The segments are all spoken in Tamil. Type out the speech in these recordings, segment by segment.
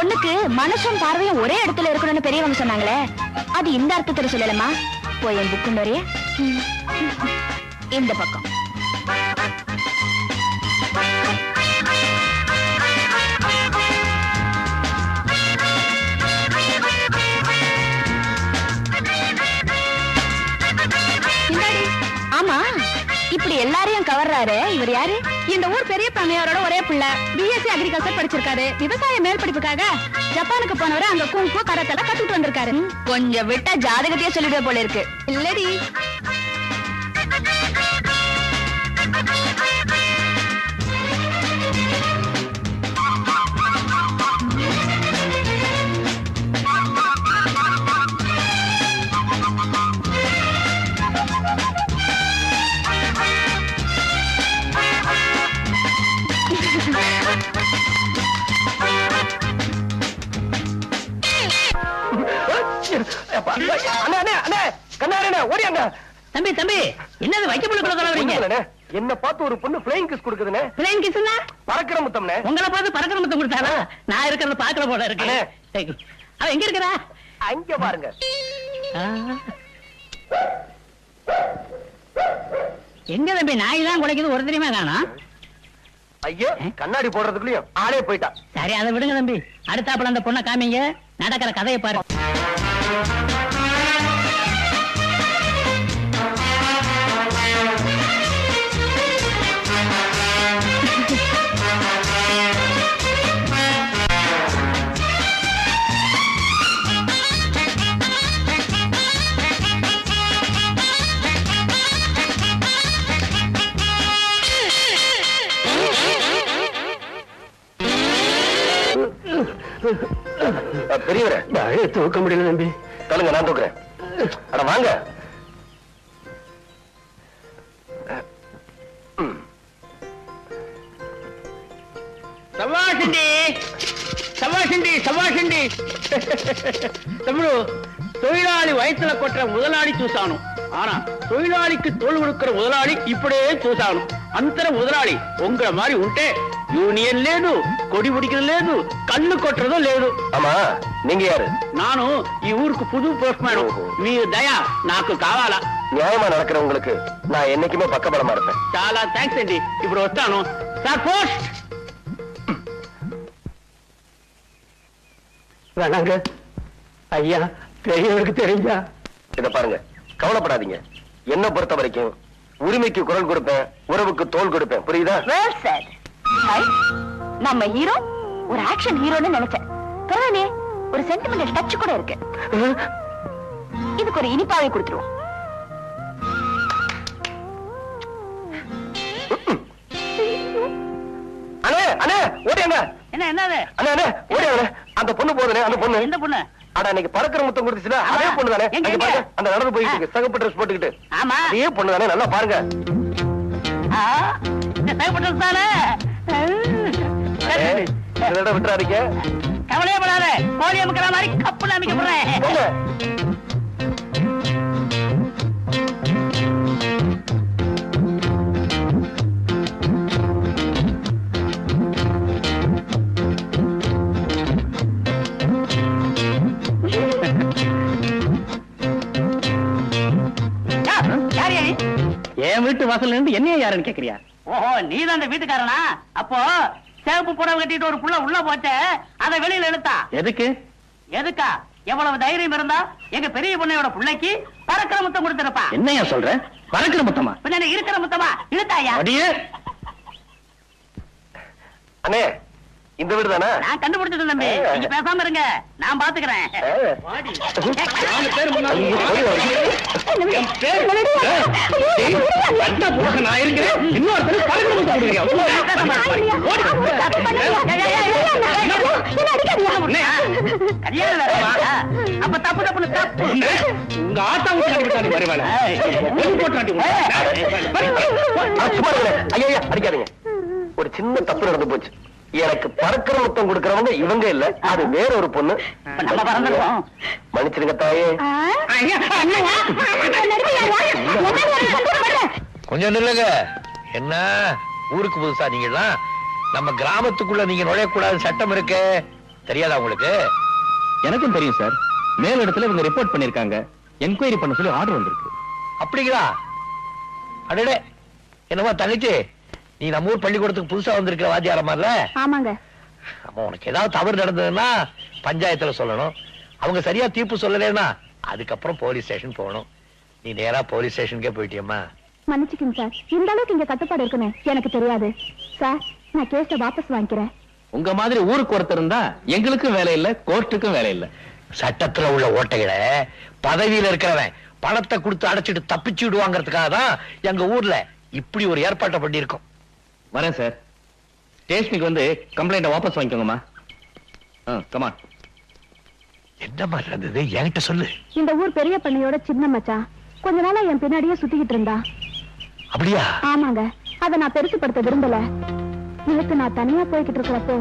பொண்ணுக்கு மனசும் பார்வையும் ஒரே இடத்துல இருக்கணும்னு பெரியவங்க சொன்னாங்களே, அது இந்த அர்த்தத்துல சொல்லலமா. போய் என் புக்கு நிறைய இந்த பக்கம். ஆமா, இப்படி எல்லாரையும் கவர்றாரு இவர் யாரு? இந்த ஊர் பெரிய பண்ணையாரோட ஒரே பிள்ளை. பிஎஸ்சி அக்ரிகல்ச்சர் படிச்சிருக்காரு. விவசாய மேல் படிப்புக்காக ஜப்பானுக்கு போனவரை அங்க குங்கு கராத்தெல்லாம் கத்துட்டு வந்திருக்காரு. கொஞ்சம் விட்டா ஜாதகத்தையே சொல்லிடுவே போல இருக்கு. இல்லடி, தம்பி தம்பி, என்னது வைக்கப்படுறீங்க? என்ன பார்த்து ஒரு பொண்ணு ஃப்ளைங் கிஸ் கொடுக்குதுனே. பிளைன் கிஸ்னா பறக்கிற முத்தம்னே. உங்களை பார்த்து பறக்கிற முத்தம் கொடுத்தானா? நான் இருக்கிறத பாக்குற போல இருக்கு. அவ எங்க இருக்கிறா? அங்க பாருங்க. எங்க தம்பி நாய் தான் குலைக்குது, ஒரு தெரியுமா காணோம்? ஐயோ, கண்ணாடி போடுறதுக்குள்ளயும் ஆளே போயிட்டா. சரி, அதை விடுங்க தம்பி. அடுத்தாப்புல அந்த பொண்ணை காமிங்க, நடக்கிற கதையை பாரு. பெரியவரே, தூக்க முடியல தம்பி. சொல்லுங்க, நான் தூக்குறேன். அட வாங்க. சவாஷண்டி சவாஷண்டி சவாஷண்டி. தம்பு, தொழிலாளி வயிற்றுல கொட்டுற முதலாளி చూసాను. ஆனா தொழிலாளிக்கு தோல் கொடுக்கிற முதலாளி இப்படியே చూసాను. అంతర முதலாளி உங்கள மாதிரி ఉంటే యూనియన్ లేదు, కొడి పిడికిన లేదు, కళ్ళు కొట్టడం లేదు. ஆமா, நீங்க யாரு? நானு ఈ ஊருக்கு புது போஸ்ட்மேன். మీ దయ నాకు కావాలా? நியாயமா நடக்கிறவங்களுக்கு நான் என்னைக்குமே பக்கபலமா இருப்பேன். చాలా థ్యాంక్స్ అండి. ఇప్పుడు వస్తాను సార్. పోస్ట్ வேணாங்க ஐயா, பெரியவருக்கு தெரிஞ்சா. இத பாருங்க, கவலைப்படாதீங்க. என்ன பொறுத்த வரைக்கும் உரிமைக்கு குரல் கொடுப்பேன், உறவுக்கு தோல் கொடுப்பேன். புரியுதா? நம்ம ஹீரோ ஒரு ஆக்ஷன் ஹீரோன்னு நினைச்சேன். பரவாயில்லையே, ஒரு சென்டிமெண்டல் டச் கூட இருக்கு. இதுக்கு ஒரு இனிப்பாவே கொடுத்துருவோம். அண்ணே அண்ணே ஓடியாங்க. என்ன என்னது? அண்ணே அண்ணே ஓடியாங்க. அந்த பொண்ணு போதுனே. அந்த பொண்ணு எந்த பொண்ணு? அட, அன்னைக்கு பறக்கிற முத்தம் கொடுத்துச்சுல, அதே பொண்ணு தானே. எங்க, அங்க எங்க? பாருங்க, அந்த நடந்து போயிட்டு இருக்கு, சகப்பு ட்ரெஸ் போட்டுக்கிட்டு. ஆமா, அதே பொண்ணு தானே. நல்லா பாருங்க. இந்த சகப்பட்டது தானே. இந்த இடம் விட்டுறாதீங்க. கவலையே படாத, கோழி அமைக்கிற மாதிரி கப்புன்னு அமைக்க போறேன். போங்க. என் வீட்டு வாசல்ல இருந்து என்ன யாருன்னு கேக்குறியா? ஓஹோ, நீதான் அந்த வீட்டுக்காரனா? அப்போ சிவப்பு புடவை கட்டிட்டு ஒரு புள்ள உள்ள போச்ச, அதை வெளியில இழுத்தா எதுக்கு? எதுக்கா? எவ்வளவு தைரியம் இருந்தா எங்க பெரிய பொண்ணையோட பிள்ளைக்கு பறக்கிற முத்தம் கொடுத்திருப்பா. என்னையா சொல்ற? பறக்கிற முத்தமா? பின்ன இருக்கிற முத்தமா இழுத்தாயா? அடியே, அண்ணே, இந்த வீடு தானே? நான் கண்டுபிடிச்சது தம்பி, நீங்க பேசாம இருங்க, நான் பாத்துக்கிறேன். நான் இருக்கிறேன். இன்னொருத்தர் பறக்கிற முத்தம் அப்ப தப்பு தப்புன்னு தப்பு. உங்க ஆத்தா விட்டு வருவாங்க. ஐயா அடிக்காதீங்க. ஒரு சின்ன தப்பு நடந்து போச்சு. எனக்கு பறக்கிற முத்தம் கொடுக்கறவங்க இவங்க இல்ல, அது வேற ஒரு பொண்ணு. நம்ம பறந்துருக்கோம். மன்னிச்சிருங்க தாயே. கொஞ்சம் நில்லுங்க. என்ன ஊருக்கு புதுசா நீங்கலாம்? நம்ம கிராமத்துக்குள்ள நீங்க நுழையக்கூடாது சட்டம் இருக்கு. தெரியாதா உங்களுக்கு? எனக்கும் தெரியும் சார். மேல் இடத்துல இவங்க ரிப்போர்ட் பண்ணிருக்காங்க. என்கொயரி பண்ண சொல்லி ஆர்டர் வந்திருக்கு. அப்படிங்களா? அடடே, என்னமா தங்கச்சி, நீ நம்ம ஊர் பள்ளிக்கூடத்துக்கு புதுசா வந்திருக்கிற வாத்தியாரமால? ஆமாங்க. அப்ப உனக்கு ஏதாவது தவறு நடந்ததுன்னா பஞ்சாயத்துல சொல்லணும். அவங்க சரியா தீர்ப்பு சொல்லலைன்னா அதுக்கப்புறம் போலீஸ் ஸ்டேஷன் போகணும். நீ நேரா போலீஸ் ஸ்டேஷனுக்கே போயிட்டியம்மா. மன்னிச்சுக்கங்க சார், இந்த அளவுக்கு இங்க கட்டுப்பாடு இருக்குன்னு எனக்கு தெரியாது சார். நான் கேஸ வாபஸ் வாங்கிக்கிறேன். உங்க மாதிரி ஊருக்கு ஒருத்தர் இருந்தா எங்களுக்கும் வேலை இல்ல, கோர்ட்டுக்கும் வேலை இல்ல. சட்டத்துல உள்ள ஓட்டைகளை பதவியில இருக்கிறவன் பணத்தை கொடுத்து அடைச்சிட்டு தப்பிச்சு விடுவாங்கிறதுக்காக தான் எங்க ஊர்ல இப்படி ஒரு ஏற்பாட்டை பண்ணியிருக்கோம். வரேன் சார். ஸ்டேஷனுக்கு வந்து கம்ப்ளைண்ட வாபஸ் வாங்கிக்கோங்கம்மா. கமான். என்ன மாதிரி இருந்தது என்கிட்ட சொல்லு. இந்த ஊர் பெரிய பண்ணையோட சின்ன மச்சான் கொஞ்ச நாளா என் பின்னாடியே சுத்திக்கிட்டு இருந்தா. அப்படியா? ஆமாங்க. அத நான் பெருசுப்படுத்த விரும்பல. நேத்து நான் தனியா போய்கிட்டு இருக்கிறப்போ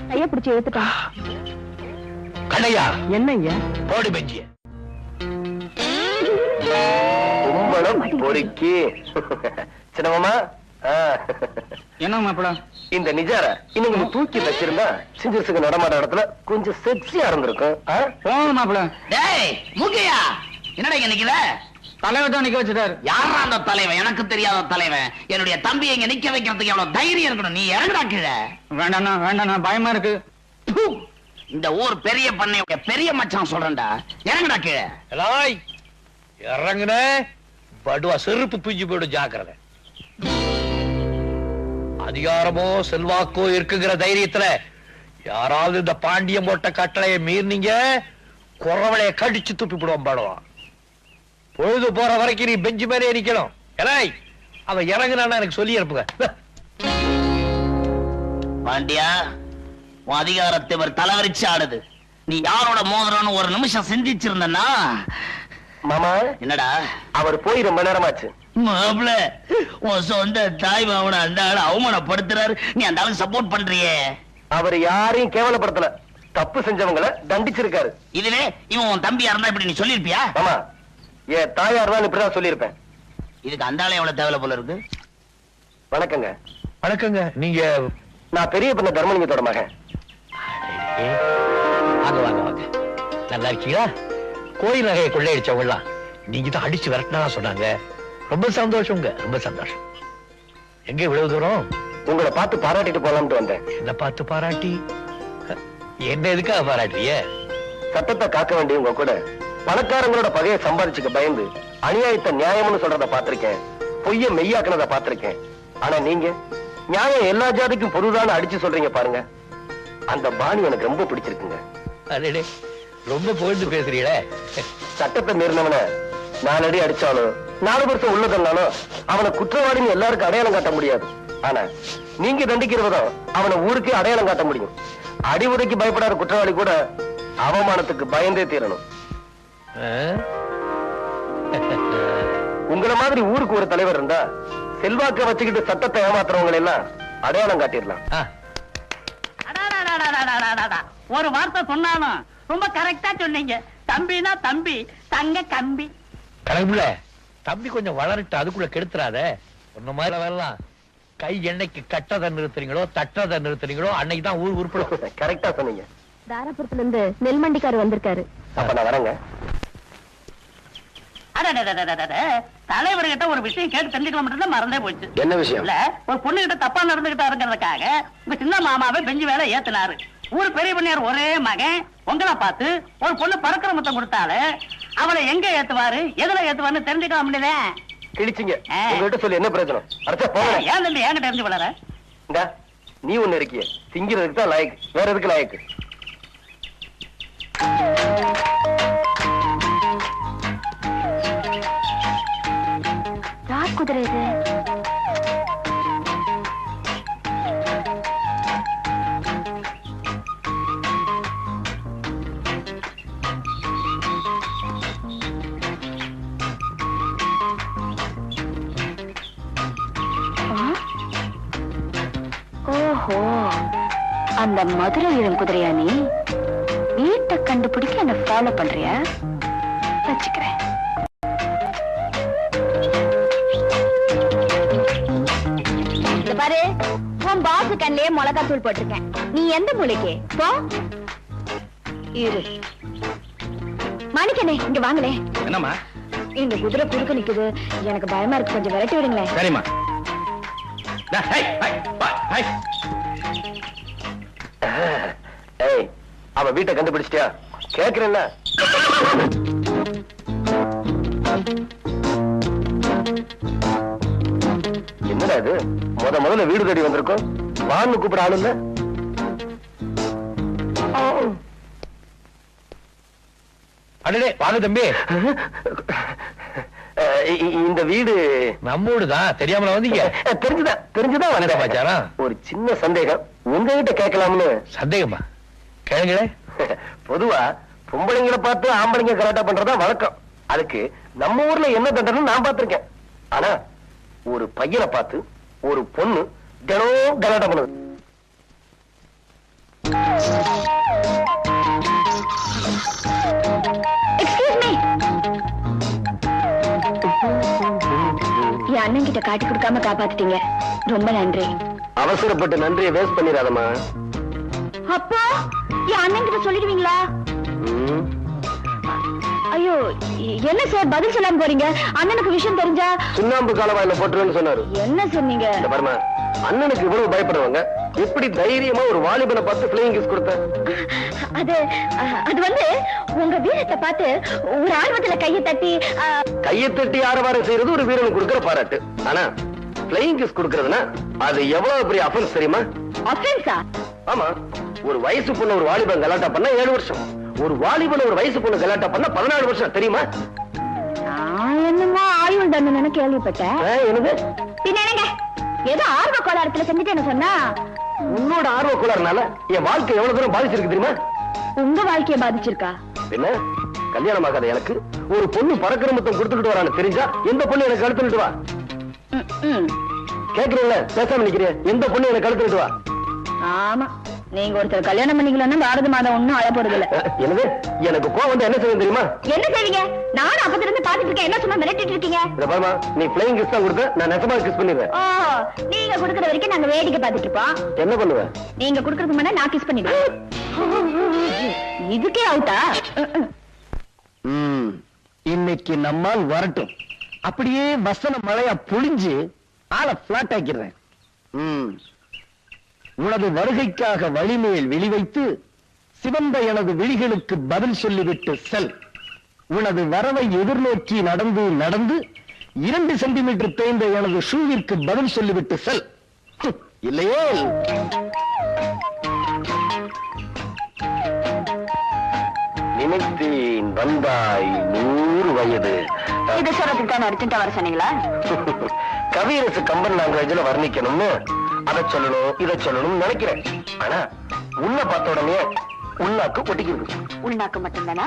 கைய பிடிச்சு ஏத்துட்டான். கண்ணையா, என்னங்க போடு பெஞ்சிய. கும்பலம் பொறுக்கி சின்னமாமா. என்ன மாப்பிள? இந்த நிஜார இன்னும் தூக்கி வச்சிருந்தா சிஞ்சசுக்கு நடமாட இடத்துல கொஞ்சம் செக்ஸியா இருந்திருக்கும். போங்க மாப்பிள. டேய் மூக்கையா, என்னடா இங்க நிக்கல? தலைவர் தான் நிக்க வச்சுட்டாரு. யாரா அந்த தலைவன்? எனக்கு தெரியாத தலைவன். என்னுடைய தம்பி இங்க நிக்க வைக்கிறதுக்கு எவ்வளவு தைரியம் இருக்கணும். நீ இறங்குடா கீழே. வேண்டாண்ணா வேண்டாண்ணா, பயமா இருக்கு. ப்பு! இந்த ஊர் பெரிய பண்ணையோட பெரிய மச்சான் சொல்றேன்டா. இறங்குடா கீழே. எலாய், இறங்குன படுவா செருப்பு பிஞ்சு போயிடும், ஜாக்கிரதை. அதிகாரமோ செல்வாக்கோ இருக்குங்கிற தைரியத்துல யாராவது இந்த பாண்டியம் போட்ட கட்டளையை மீறினீங்க, குறவளைய கடிச்சு துப்பி விடுவோம். பாடுவான். பொழுது போற வரைக்கும் நீ பெஞ்சு மேலே நிக்கணும். எலாய், அவன் இறங்குனான்னு எனக்கு சொல்லி அனுப்புங்க. பாண்டியா, உன் அதிகாரத்தை ஒரு தலைவரிச்சு ஆடுது. நீ யாரோட மோதிரம்னு ஒரு நிமிஷம் சிந்திச்சிருந்தனா. மாமா, என்னடா? அவர் போய் ரொம்ப நேரமாச்சு. மாப்ள, உன் சொந்த தாய் மாவன அந்த ஆளை அவமானப்படுத்துறாரு. நீ அந்த ஆளுக்கு சப்போர்ட் பண்றியே. அவர் யாரையும் கேவலப்படுத்தல, தப்பு செஞ்சவங்களை தண்டிச்சிருக்காரு. இதுல இவன் உன் தம்பியா இருந்தா இப்படி நீ சொல்லிருப்பியா? ஆமா, என் தாயார் தான் இப்படிதான் சொல்லியிருப்பேன். இதுக்கு அந்த ஆளை எவ்வளவு தேவையில்ல போல இருக்கு. வணக்கங்க. வணக்கங்க. நீங்க? நான் பெரிய பண்ண தர்மலிங்கத்தோட மகன். வாங்க வாங்க வாங்க. நல்லா இருக்கீங்களா? கோயில் நகையை கொள்ளையடிச்சவங்கலாம் நீங்க தான் அடிச்சு விரட்டினா சொன்னாங்க. ரொம்ப சந்தோஷங்க, ரொம்ப சந்தோஷம். எங்க இவ்வளவு தூரம்? உங்களை பார்த்து பாராட்டிட்டு போலாம்னு வந்தேன். என்ன பார்த்து பாராட்டி? என்ன எதுக்காக பாராட்டிய? சட்டத்தை காக்க வேண்டியவங்க கூட பணக்காரங்களோட பகையை சம்பாதிச்சுக்க பயந்து அநியாயத்தை நியாயம்னு சொல்றத பாத்திருக்கேன், பொய்ய மெய்யாக்குனத பாத்திருக்கேன். ஆனா நீங்க நியாயம் எல்லா ஜாதிக்கும் பொதுதான அடிச்சு சொல்றீங்க பாருங்க. அந்த பாணி எனக்கு ரொம்ப பிடிச்சிருக்குங்க. அடடே, ரொம்ப புகழ்ந்து பேசுறீங்களே. சட்டத்தை மீறினவன 4 அடி அடிச்சாலும் 4 வருஷம் உள்ளதனாலும் அவனை குற்றவாளின்னு எல்லாருக்கும் அடையாளம் காட்ட முடியாது. ஆனா நீங்க தண்டிக்கிறவதான் அவனை ஊருக்கே அடையாளம் காட்ட முடியும். அடி உதைக்கு பயப்படாத குற்றவாளி கூட அவமானத்துக்கு பயந்தே தீரணும். உங்களை மாதிரி ஊருக்கு ஒரு தலைவர் இருந்தா செல்வாக்க வச்சுக்கிட்டு சட்டத்தை ஏமாத்துறவங்களை எல்லாம் அடையாளம் காட்டிடலாம். ஒரு வார்த்தை சொன்னாலும் ரொம்ப கரெக்டா சொன்னீங்க. தம்பினா தம்பி, தங்க கம்பி. கடவுள, தம்பி கொஞ்சம் வளரட்டு, அதுக்குள்ள கெடுத்துறாத. ஒன்ன மாதிரி வரலாம். கை எண்ணெய்க்கு கட்டதை நிறுத்துறீங்களோ தட்டதை நிறுத்துறீங்களோ அன்னைக்கு தான் ஊர் உருப்படும். கரெக்டா சொன்னீங்க. தாராபுரத்துல இருந்து நெல்மண்டிக்காரு வந்திருக்காரு. அப்ப நான் வரேங்க. தலைவர்கிட்ட ஒரு விஷயம் கேட்டு தெரிஞ்சுக்கலாம் மட்டும் மறந்தே போச்சு. என்ன விஷயம்? இல்ல, ஒரு பொண்ணு கிட்ட தப்பா நடந்துகிட்டாருங்கிறதுக்காக உங்க சின்ன மாமாவை பெஞ்சு வேலை ஏத்துனாரு. ஊர் பெரிய பண்ணியார் ஒரே மகன் உங்களை பார்த்து ஒரு பொண்ணு பறக்கிற முத்தம் கொடுத்தாரு. அவளை எங்க ஏத்துவாரு, எதுல ஏத்துவாருன்னு தெரிஞ்சுக்கலாம் முடியல. கிழிச்சிங்க. உங்ககிட்ட சொல்லி என்ன பிரயோஜனம்? அடுத்த போங்க. ஏன் தம்பி என்கிட்ட தெரிஞ்சு வளர? இந்தா, நீ ஒண்ணு இருக்கிய, திங்கிறதுக்கு தான் லாயக்கு, வேற எதுக்கு லாயக்கு? யார் குதிரை இது? ஓஹோ, அந்த மதுரை இளம் குதிரையா? நீ வீட்டை கண்டுபிடிக்க என்ன ஃபாலோ பண்றியா? வச்சுக்கிறேன். பாரு, உன் பாசு கண்ணிலே மிளகாத்தூள் போட்டிருக்கேன். நீ எந்த மூளைக்கு போ. இரு. மாணிக்கண்ணே, இங்க வாங்களே. என்னம்மா? இந்த குதிரை குறுக்க நிக்குது, எனக்கு பயமா இருக்கு, கொஞ்சம் விரட்டி விடுங்களேன். சரிம்மா. அவ வீட்டை கண்டுபிடிச்சிட்டியா? கேக்குறேன்ல. என்னடா இது, முதல்ல வீடு தேடி வந்திருக்கோம், வான்னு கூப்பிட ஆளு இல்ல. அடடே வாங்க தம்பி. இந்த வீடு நம்ம வீடுதான். தெரியாமல வந்தீங்க? தெரிஞ்சுதான் வந்தேன் பாச்சாரா. ஒரு சின்ன சந்தேகம் உங்ககிட்ட கேட்கலாம்னு. சந்தேகமா? கேளுங்களே. பொதுவா பொம்பளைங்களை பார்த்து ஆம்பளைங்க கலாட்டா பண்றதா வழக்கம். அதுக்கு நம்ம ஊர்ல என்ன தண்டனை நான் பார்த்திருக்கேன். ஆனா ஒரு பையனை பார்த்து ஒரு பொண்ணு தினம் கலாட்டா பண்ணுது. என் அண்ணன் கிட்ட காட்டி கொடுக்காம காப்பாத்திட்டீங்க, ரொம்ப நன்றி. அவசரப்பட்டு நன்றியை வேஸ்ட் பண்ணிடாதமா. அப்போ என் அண்ணன் கிட்ட சொல்லிடுவீங்களா? ஐயோ, என்ன சார் பதில் சொல்லாம போறீங்க? அண்ணனுக்கு விஷயம் தெரிஞ்சா சுண்ணாம்பு காலவாயில போட்டுருன்னு சொன்னாரு. என்ன சொன்னீங்க? பரமா, அண்ணனுக்கு இவ்வளவு பயப்படுவாங்க, எப்படி தைரியமா ஒரு வாலிபனை பார்த்து பிளேயிங் கிஸ் கொடுத்த? அது வந்து உங்க வீரத்தை பார்த்து ஒரு ஆர்வத்துல கையை தட்டி ஆரவாரம் செய்யறது ஒரு வீரனுக்கு கொடுக்கிற பாராட்டு. ஆனா பிளேயிங் கிஸ் கொடுக்கறதுனா அது எவ்வளவு பெரிய அஃபென்ஸ் தெரியுமா? அஃபென்ஸா? ஆமா, ஒரு வயசு பொண்ணு ஒரு வாலிபன் கலாட்டா பண்ணா 7 வருஷம், ஒரு வாலிபன் ஒரு வயசு பொண்ணு கலாட்டா பண்ணா 14 வருஷம் தெரியுமா? என்னமோ ஆயுள் தண்டனை கேள்விப்பட்டேன். என்னது? என்னங்க ஏதோ ஆர்வ கோளாறுல செஞ்சுட்டு சொன்னா? உன்னோட ஆர்வ கோளாறுனால என் வாழ்க்கை எவ்வளவு தூரம் பாதிச்சிருக்கு தெரியுமா? உங்க வாழ்க்கையை பாதிச்சிருக்கா? என்ன கல்யாணம் ஆகாத எனக்கு ஒரு பொண்ணு பறக்கிற மொத்தம் கொடுத்துட்டு வரான்னு தெரிஞ்சா எந்த பொண்ணு எனக்கு கழுத்துட்டு வா? கேக்குறீங்களா? பேசாம நிக்கிறேன். எந்த பொண்ணு எனக்கு கழுத்துட்டு வா? ஆமா, நீங்க ஒருத்தர் கல்யாணம் பண்ணிக்கலன்னா பாரத மாதம் ஒண்ணும் அழ போறது இல்ல. என்னது? எனக்கு கோவம் வந்து என்ன செய்யும் தெரியுமா? என்ன செய்வீங்க? நானும் அப்பத்துல இருந்து பாத்துட்டு இருக்கேன், என்ன சும்மா மிரட்டிட்டு இருக்கீங்க? பாருமா, நீ பிளேயிங் கிஸ் தான் கொடுத்த, நான் நெசமா கிஸ் பண்ணிடுவேன். ஓ, நீங்க குடுக்கற வரைக்கும் நாங்க வேடிக்கை பார்த்துட்டு இருப்போம். என்ன பண்ணுவேன்? நீங்க குடுக்கறதுக்கு முன்னாடி நான் கிஸ் பண்ணிடுவேன். இதுக்கே அவுட்டா? இன்னைக்கு நம்மால் வரட்டும், அப்படியே வசன மழையா புழிஞ்சு ஆளை பிளாட் ஆக்கிறேன். உனது வருகைக்காக வழிமேல் வெளிவைத்து சிவந்த எனது விழிகளுக்கு பதில் சொல்லிவிட்டு செல். உனது வரவை எதிர்நோக்கி நடந்து நடந்து 2 சென்டிமீட்டர் தேய்ந்த எனது ஷூவிற்கு பதில் சொல்லிவிட்டு செல். இல்லையே நினைத்தேன் வந்தாய் 100 வயது. இது சொல்றதுக்கு தான் அர்ஜென்ட்டா வர சொன்னீங்களா? கவியரசு கம்பன் லாங்குவேஜ்ல வர்ணிக்கணும்னு அதை சொல்லணும் இதை சொல்லணும்னு நினைக்கிறேன். ஆனா உள்ள பார்த்த உடனே உள்நாக்கு ஒட்டிக்கிறது. உள்நாக்கு மட்டும்தானா?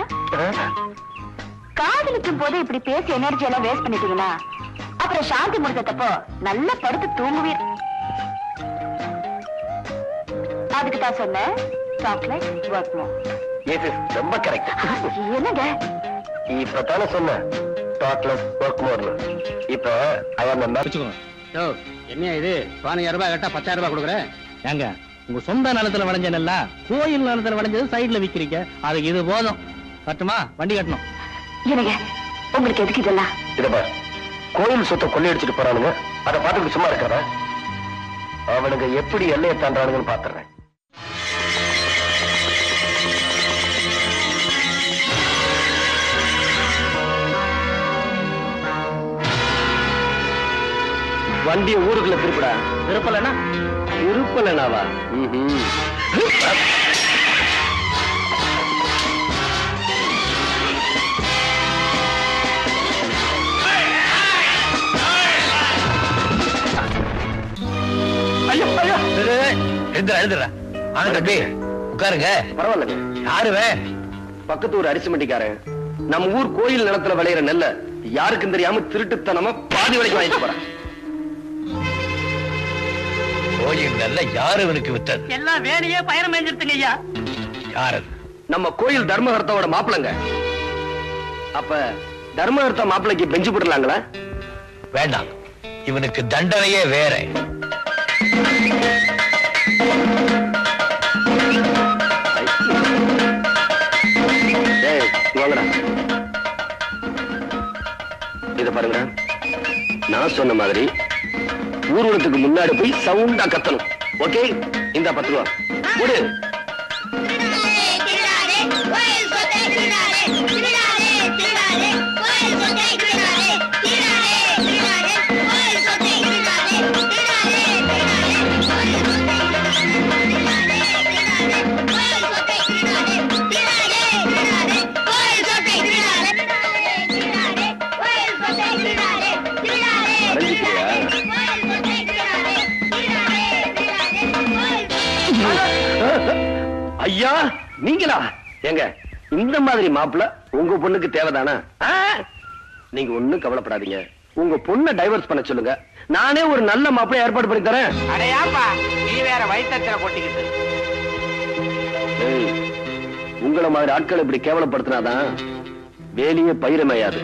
காதலிக்கும் போது இப்படி பேசி எனர்ஜி எல்லாம் வேஸ்ட் பண்ணிட்டீங்கன்னா அப்புறம் சாந்தி முடிச்சப்போ நல்லா படுத்து தூங்குவீர். அதுக்கு தான் சொன்னேன், சாக்லேட் ஒர்க் மோர். ரொம்ப கரெக்ட். என்னங்க இப்பதானே சொன்ன சாக்லேட் ஒர்க் மோர்? இப்ப என்ன இது 15,000 ரூபாய் கட்டா 10,000 ரூபாய் கொடுக்குறேன். ஏங்க, உங்க சொந்த நிலத்துல விளைஞ்ச நெல்ல கோயில் நிலத்துல விளைஞ்சது சைடுல விக்கிறீங்க, அதுக்கு இது போதும். கட்டுமா? வண்டி கட்டணும். என்னங்க உங்களுக்கு எதுக்கு இதெல்லாம்? இத பார், கோயில் சொத்தை கொள்ளையடிச்சிட்டு போறானுங்க, அதை பார்த்துட்டு சும்மா இருக்கிற அவனுங்க எப்படி எல்லையை தாண்டானுங்கன்னு பாத்துறேன். வண்டிய ஊருக்குள்ள திருப்படா. விருப்பலன்னா திருப்பலனாவா? எழுதுறா. ஆனா தம்பி உட்காருங்க. பரவாயில்ல. யாருவே? பக்கத்து ஊர் அரிசி மண்டிக்காரன் நம்ம ஊர் கோயில் நிலத்துல விளையிற நெல்ல யாருக்கும் தெரியாம திருட்டுத்தனமா பாதி விலைக்கு வாங்கிட்டு போறேன். கோயில் நெல்ல யாரு இவனுக்கு வித்தது? எல்லாம் வேலையே பயணம் மேஞ்சிருத்துங்க ஐயா. யாரு? நம்ம கோயில் தர்மகர்த்தாவோட மாப்பிளங்க. அப்ப தர்மகர்த்தா மாப்பிளைக்கு பெஞ்சு போடலாங்களா? வேண்டாம், இவனுக்கு தண்டனையே வேற. வாங்கடா. இத பாருங்க, நான் சொன்ன மாதிரி ஊர்வலத்துக்கு முன்னாடி போய் சவுண்டா கத்தணும். ஓகே, இந்த 10 ரூபா கொடு. ஐயா, நீங்களா? எங்க இந்த மாதிரி மாப்பிள்ள உங்க பொண்ணுக்கு தேவைதானா? நீங்க ஒண்ணும் கவலைப்படாதீங்க. உங்க பொண்ணை டைவர்ஸ் பண்ண சொல்லுங்க. நானே ஒரு நல்ல மாப்பிள்ளை ஏற்பாடு பண்ணி தரேன். அடையாப்பா, நீ வேற வயித்துல கொட்டிக்கிட்டு. உங்களை மாதிரி ஆட்கள் இப்படி கேவலப்படுத்தினாதான் வேலையே பயிரமையாது.